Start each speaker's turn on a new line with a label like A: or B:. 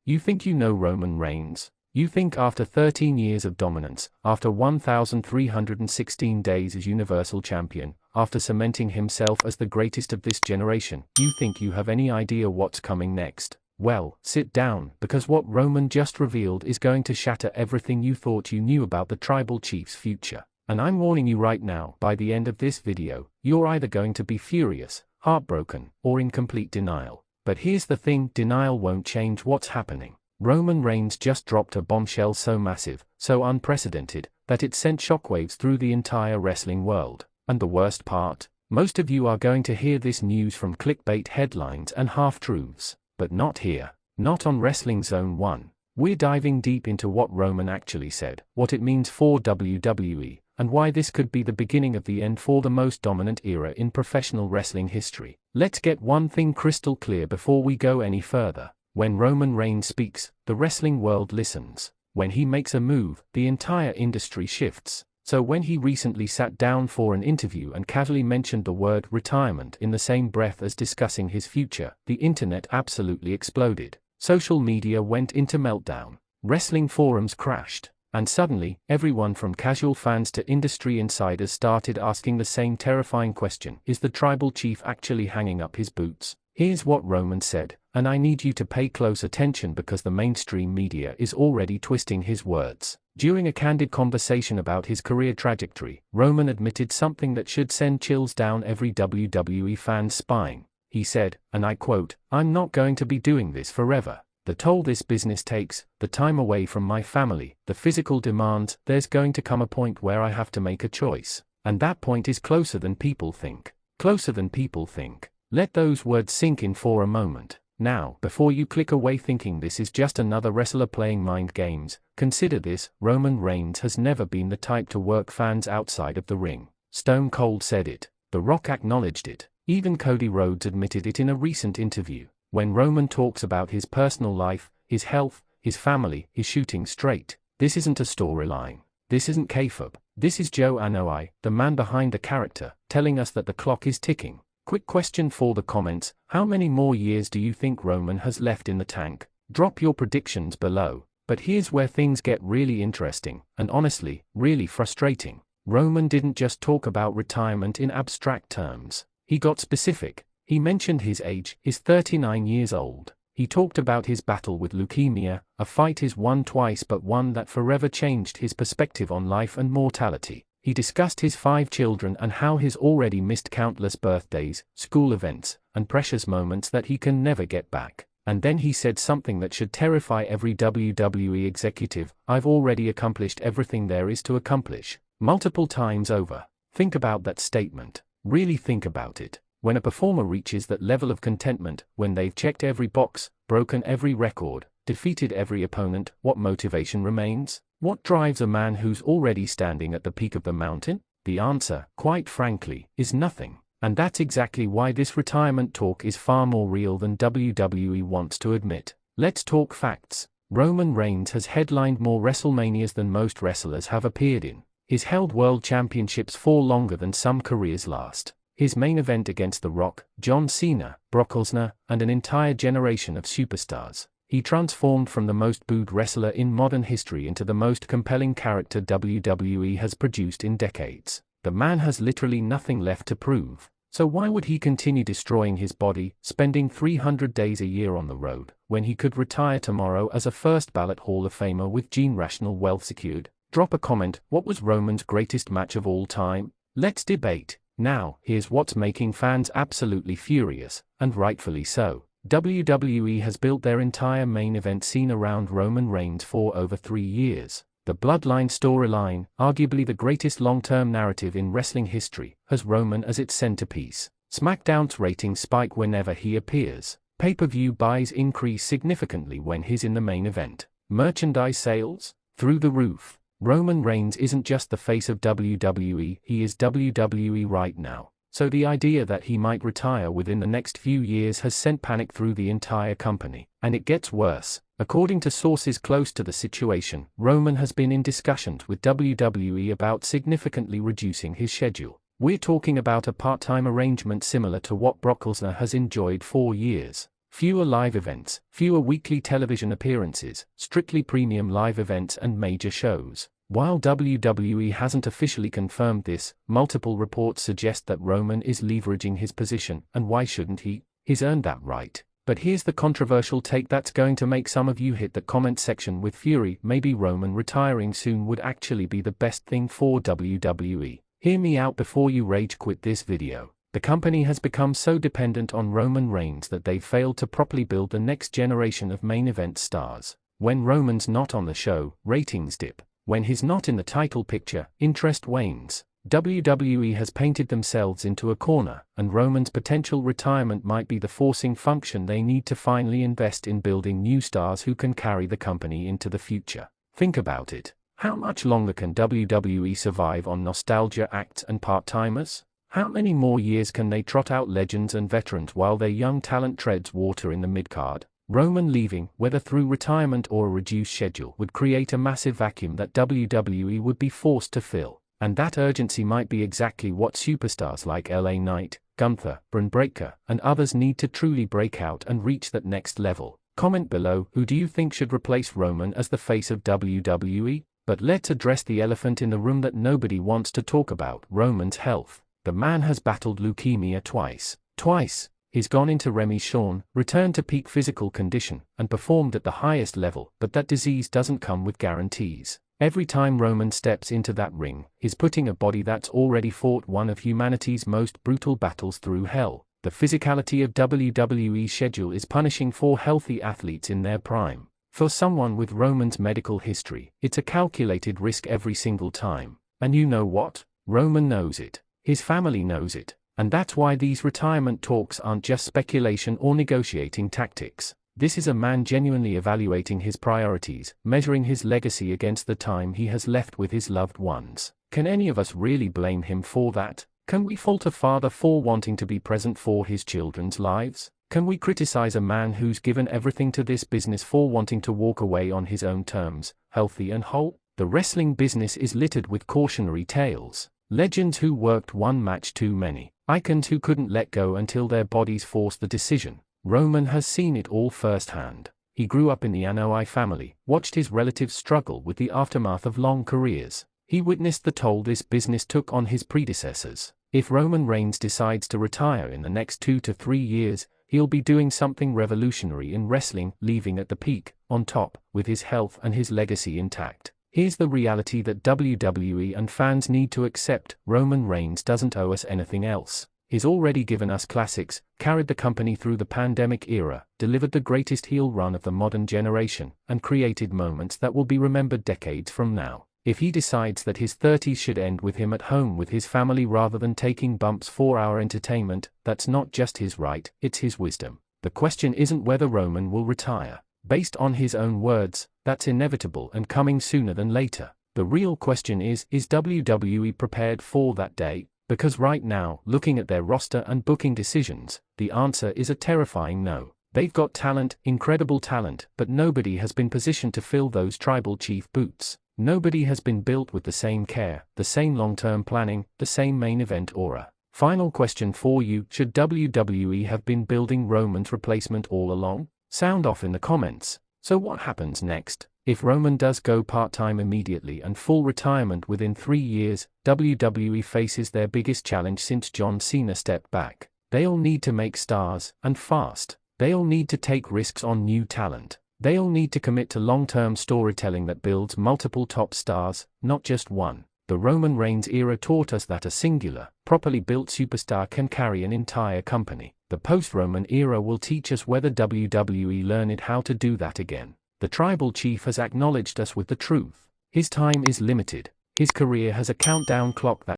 A: You think you know Roman Reigns? You think after 13 years of dominance, after 1,316 days as Universal Champion, after cementing himself as the greatest of this generation, you think you have any idea what's coming next? Well, sit down, because what Roman just revealed is going to shatter everything you thought you knew about the Tribal Chief's future. And I'm warning you right now, by the end of this video, you're either going to be furious, heartbroken, or in complete denial. But here's the thing, denial won't change what's happening. Roman Reigns just dropped a bombshell so massive, so unprecedented, that it sent shockwaves through the entire wrestling world. And the worst part? Most of you are going to hear this news from clickbait headlines and half-truths. But not here. Not on Wrestling Zone 1. We're diving deep into what Roman actually said, what it means for WWE, and why this could be the beginning of the end for the most dominant era in professional wrestling history. Let's get one thing crystal clear before we go any further. When Roman Reigns speaks, the wrestling world listens. When he makes a move, the entire industry shifts. So when he recently sat down for an interview and casually mentioned the word retirement in the same breath as discussing his future, the internet absolutely exploded. Social media went into meltdown. Wrestling forums crashed. And suddenly, everyone from casual fans to industry insiders started asking the same terrifying question: is the Tribal Chief actually hanging up his boots? Here's what Roman said, and I need you to pay close attention because the mainstream media is already twisting his words. During a candid conversation about his career trajectory, Roman admitted something that should send chills down every WWE fan's spine. He said, and I quote, "I'm not going to be doing this forever. The toll this business takes, the time away from my family, the physical demands, there's going to come a point where I have to make a choice. And that point is closer than people think. Closer than people think." Let those words sink in for a moment. Now, before you click away thinking this is just another wrestler playing mind games, consider this: Roman Reigns has never been the type to work fans outside of the ring. Stone Cold said it. The Rock acknowledged it. Even Cody Rhodes admitted it in a recent interview. When Roman talks about his personal life, his health, his family, his shooting straight, this isn't a storyline. This isn't kayfabe. This is Joe Anoa'i, the man behind the character, telling us that the clock is ticking. Quick question for the comments: how many more years do you think Roman has left in the tank? Drop your predictions below. But here's where things get really interesting, and honestly, really frustrating. Roman didn't just talk about retirement in abstract terms. He got specific. He mentioned his age, he's 39 years old. He talked about his battle with leukemia, a fight he's won twice but one that forever changed his perspective on life and mortality. He discussed his 5 children and how he's already missed countless birthdays, school events, and precious moments that he can never get back. And then he said something that should terrify every WWE executive: "I've already accomplished everything there is to accomplish." Multiple times over. Think about that statement. Really think about it. When a performer reaches that level of contentment, when they've checked every box, broken every record, defeated every opponent, what motivation remains? What drives a man who's already standing at the peak of the mountain? The answer, quite frankly, is nothing. And that's exactly why this retirement talk is far more real than WWE wants to admit. Let's talk facts. Roman Reigns has headlined more WrestleManias than most wrestlers have appeared in. He's held world championships for longer than some careers last. His main event against The Rock, John Cena, Brock Lesnar, and an entire generation of superstars. He transformed from the most booed wrestler in modern history into the most compelling character WWE has produced in decades. The man has literally nothing left to prove. So why would he continue destroying his body, spending 300 days a year on the road, when he could retire tomorrow as a first-ballot Hall of Famer with generational wealth secured? Drop a comment: what was Roman's greatest match of all time? Let's debate. Now, here's what's making fans absolutely furious, and rightfully so. WWE has built their entire main event scene around Roman Reigns for over 3 years. The Bloodline storyline, arguably the greatest long-term narrative in wrestling history, has Roman as its centerpiece. SmackDown's ratings spike whenever he appears. Pay-per-view buys increase significantly when he's in the main event. Merchandise sales? Through the roof. Roman Reigns isn't just the face of WWE, he is WWE right now. So the idea that he might retire within the next few years has sent panic through the entire company. And it gets worse. According to sources close to the situation, Roman has been in discussions with WWE about significantly reducing his schedule. We're talking about a part-time arrangement similar to what Brock Lesnar has enjoyed for years. Fewer live events, fewer weekly television appearances, strictly premium live events and major shows. While WWE hasn't officially confirmed this, multiple reports suggest that Roman is leveraging his position, and why shouldn't he? He's earned that right. But here's the controversial take that's going to make some of you hit the comment section with fury. Maybe Roman retiring soon would actually be the best thing for WWE. Hear me out before you rage quit this video. The company has become so dependent on Roman Reigns that they've failed to properly build the next generation of main event stars. When Roman's not on the show, ratings dip. When he's not in the title picture, interest wanes. WWE has painted themselves into a corner, and Roman's potential retirement might be the forcing function they need to finally invest in building new stars who can carry the company into the future. Think about it. How much longer can WWE survive on nostalgia acts and part-timers? How many more years can they trot out legends and veterans while their young talent treads water in the mid-card? Roman leaving, whether through retirement or a reduced schedule, would create a massive vacuum that WWE would be forced to fill. And that urgency might be exactly what superstars like LA Knight, Gunther, Braun Breaker, and others need to truly break out and reach that next level. Comment below, who do you think should replace Roman as the face of WWE? But let's address the elephant in the room that nobody wants to talk about: Roman's health. The man has battled leukemia twice. He's gone into remission, returned to peak physical condition, and performed at the highest level, but that disease doesn't come with guarantees. Every time Roman steps into that ring, he's putting a body that's already fought one of humanity's most brutal battles through hell. The physicality of WWE's schedule is punishing for healthy athletes in their prime. For someone with Roman's medical history, it's a calculated risk every single time. And you know what? Roman knows it. His family knows it. And that's why these retirement talks aren't just speculation or negotiating tactics. This is a man genuinely evaluating his priorities, measuring his legacy against the time he has left with his loved ones. Can any of us really blame him for that? Can we fault a father for wanting to be present for his children's lives? Can we criticize a man who's given everything to this business for wanting to walk away on his own terms, healthy and whole? The wrestling business is littered with cautionary tales. Legends who worked one match too many. Icons who couldn't let go until their bodies forced the decision. Roman has seen it all firsthand. He grew up in the Anoa'i family, watched his relatives struggle with the aftermath of long careers. He witnessed the toll this business took on his predecessors. If Roman Reigns decides to retire in the next 2 to 3 years, he'll be doing something revolutionary in wrestling, leaving at the peak, on top, with his health and his legacy intact. Here's the reality that WWE and fans need to accept: Roman Reigns doesn't owe us anything else. He's already given us classics, carried the company through the pandemic era, delivered the greatest heel run of the modern generation, and created moments that will be remembered decades from now. If he decides that his 30s should end with him at home with his family rather than taking bumps for our entertainment, that's not just his right, it's his wisdom. The question isn't whether Roman will retire. Based on his own words, that's inevitable and coming sooner than later. The real question is WWE prepared for that day? Because right now, looking at their roster and booking decisions, the answer is a terrifying no. They've got talent, incredible talent, but nobody has been positioned to fill those tribal chief boots. Nobody has been built with the same care, the same long-term planning, the same main event aura. Final question for you: should WWE have been building Roman's replacement all along? Sound off in the comments. So what happens next? If Roman does go part-time immediately and full retirement within 3 years, WWE faces their biggest challenge since John Cena stepped back. They'll need to make stars, and fast. They'll need to take risks on new talent. They'll need to commit to long-term storytelling that builds multiple top stars, not just one. The Roman Reigns era taught us that a singular, properly built superstar can carry an entire company. The post-Roman era will teach us whether WWE learned how to do that again. The tribal chief has acknowledged us with the truth. His time is limited. His career has a countdown clock that